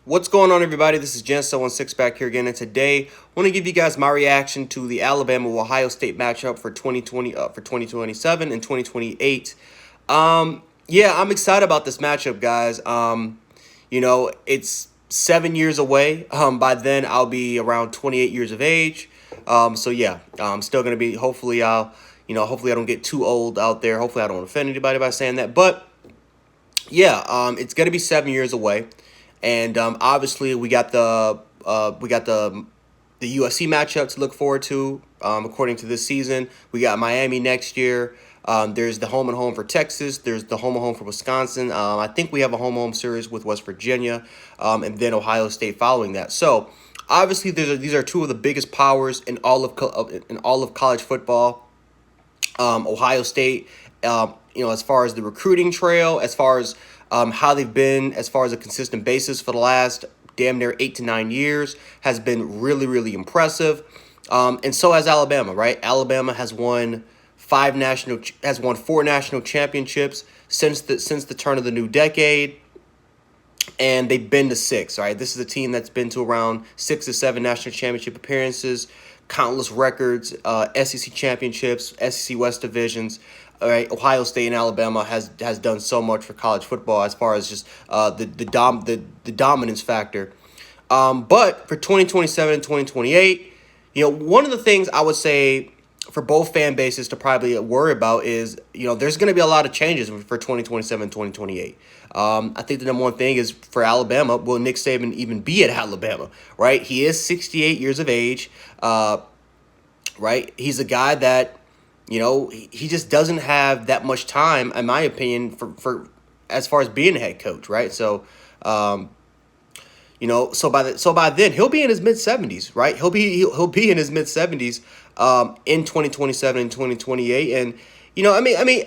What's going on, everybody? This is Jen716 back here again, and today I want to give you guys my reaction to the Alabama-Ohio State matchup for 2027 and 2028. Yeah, I'm excited about this matchup, guys. It's 7 years away. By then I'll be around 28 years of age. So yeah, I'm still gonna be. Hopefully I don't get too old out there. Hopefully I don't offend anybody by saying that, but yeah, it's gonna be 7 years away, and obviously we got the USC matchup to look forward to. According to this season, we got Miami next year. There's the home and home for Texas. There's the home and home for Wisconsin. I think we have a home home series with West Virginia, and then Ohio State following that. So obviously, these are two of the biggest powers in all of college football. Ohio State, as far as the recruiting trail, as far as how they've been, as far as a consistent basis for the last damn near 8 to 9 years, has been really, really impressive. And so has Alabama, right? Alabama has won four national championships since the turn of the new decade, and they've been to six. Right, this is a team that's been to around 6 to 7 national championship appearances, countless records, SEC championships, SEC West divisions. All right, Ohio State and Alabama has done so much for college football as far as just the dominance factor. But for 2027 and 2028, one of the things I would say for both fan bases to probably worry about is, there's going to be a lot of changes for 2027, 2028. I think the number one thing is for Alabama, will Nick Saban even be at Alabama, right? He is 68 years of age, right? He's a guy that, he just doesn't have that much time, in my opinion, for as far as being a head coach, right? So by then he'll be in his mid 70s, right? He'll be in his mid 70s in 2027 and 2028, and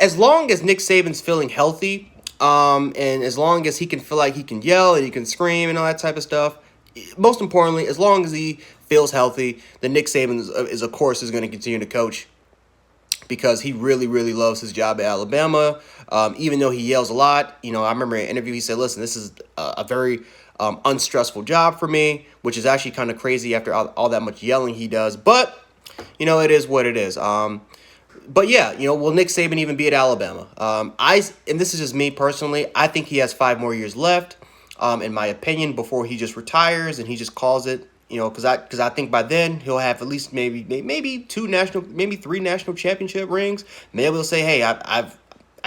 as long as Nick Saban's feeling healthy, and as long as he can feel like he can yell and he can scream and all that type of stuff, most importantly, as long as he feels healthy, then Nick Saban is of course going to continue to coach, because he really, really loves his job at Alabama. Even though he yells a lot, I remember in an interview he said, "Listen, this is a very unstressful job for me," which is actually kind of crazy after all that much yelling he does. But it is what it is. But yeah, will Nick Saban even be at Alabama? And this is just me personally, I think he has 5 more years left, in my opinion, before he just retires and he just calls it. Because I think by then he'll have at least maybe maybe 3 national championship rings. Maybe he'll say, "Hey, I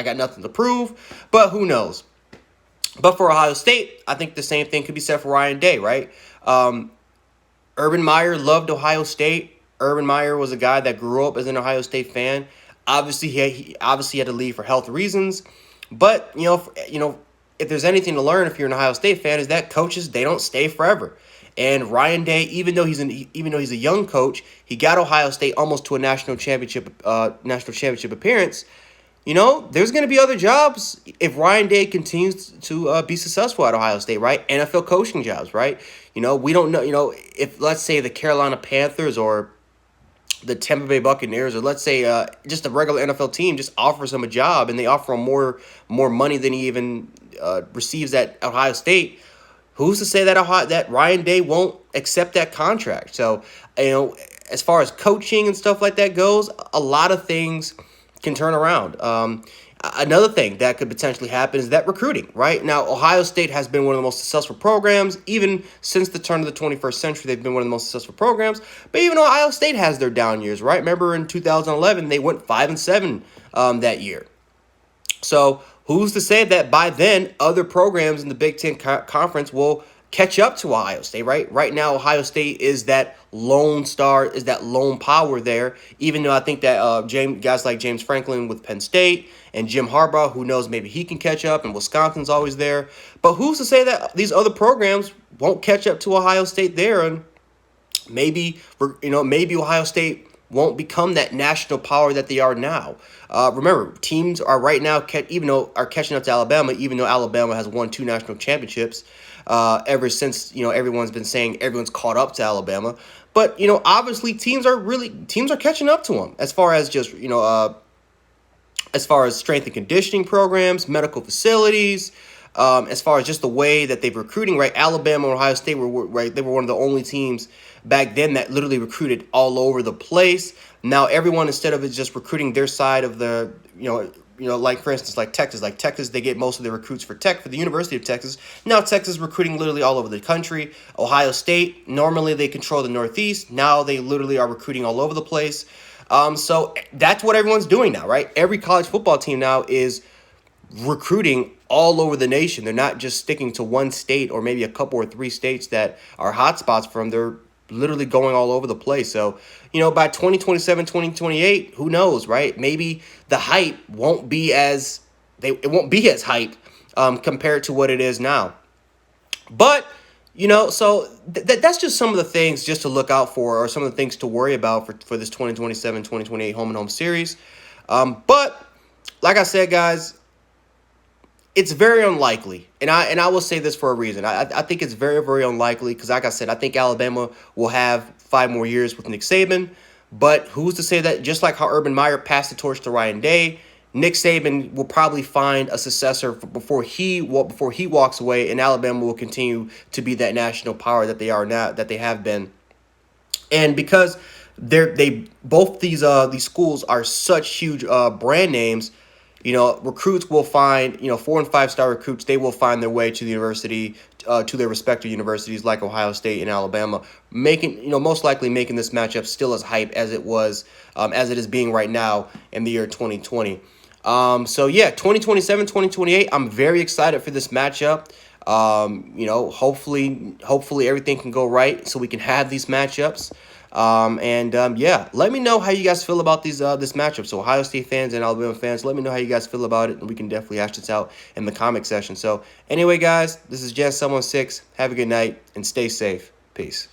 got nothing to prove," but who knows? But for Ohio State, I think the same thing could be said for Ryan Day, right? Urban Meyer loved Ohio State. Urban Meyer was a guy that grew up as an Ohio State fan. Obviously, he obviously had to leave for health reasons. But if there's anything to learn if you're an Ohio State fan, is that coaches, they don't stay forever. And Ryan Day, even though he's a young coach, he got Ohio State almost to a national championship appearance. There's going to be other jobs if Ryan Day continues to be successful at Ohio State, right? NFL coaching jobs, right? We don't know, if, let's say, the Carolina Panthers or the Tampa Bay Buccaneers, or let's say just a regular NFL team just offers him a job and they offer him more money than he even receives at Ohio State. Who's to say that Ryan Day won't accept that contract? So, as far as coaching and stuff like that goes, a lot of things can turn around. Another thing that could potentially happen is that recruiting, right? Now, Ohio State has been one of the most successful programs. Even since the turn of the 21st century, they've been one of the most successful programs. But even Ohio State has their down years, right? Remember in 2011, they went 5-7 that year. So who's to say that by then other programs in the Big Ten Conference will catch up to Ohio State, right? Right now, Ohio State is that lone star, is that lone power there, even though I think that guys like James Franklin with Penn State and Jim Harbaugh, who knows, maybe he can catch up, and Wisconsin's always there. But who's to say that these other programs won't catch up to Ohio State there, and maybe Ohio State won't become that national power that they are now. Remember, teams are right now are catching up to Alabama, even though Alabama has won 2 national championships ever since everyone's been saying everyone's caught up to Alabama. But obviously teams are catching up to them as far as just as far as strength and conditioning programs, medical facilities, as far as just the way that they're recruiting, right? Alabama and Ohio State right. They were one of the only teams back then that literally recruited all over the place. Now everyone, instead of it just recruiting their side of the, like for instance, like Texas, they get most of their recruits for the University of Texas. Now Texas is recruiting literally all over the country. Ohio State, normally they control the Northeast. Now they literally are recruiting all over the place. So that's what everyone's doing now, right? Every college football team now is recruiting all over the nation. They're not just sticking to one state or maybe a couple or three states that are hotspots for them. They're literally going all over the place. So, by 2027, 2028, who knows, right? Maybe the hype won't be as hype compared to what it is now. But, so that's just some of the things just to look out for, or some of the things to worry about for this 2027, 2028 home and home series. But like I said, guys, it's very unlikely, and I will say this for a reason. I think it's very, very unlikely because, like I said, I think Alabama will have 5 more years with Nick Saban. But who's to say that, just like how Urban Meyer passed the torch to Ryan Day, Nick Saban will probably find a successor before he walks away, and Alabama will continue to be that national power that they are now, that they have been. And because both these schools are such huge brand names, recruits will find, 4 and 5 star recruits, they will find their way to the university, to their respective universities like Ohio State and Alabama, most likely making this matchup still as hype as it was, as it is being right now in the year 2020. So yeah, 2027, 2028, I'm very excited for this matchup. Hopefully everything can go right so we can have these matchups. Yeah, let me know how you guys feel about this matchup. So Ohio State fans and Alabama fans, let me know how you guys feel about it, and we can definitely hash this out in the comment section. So anyway, guys, this is Jan 716. Have a good night and stay safe. Peace.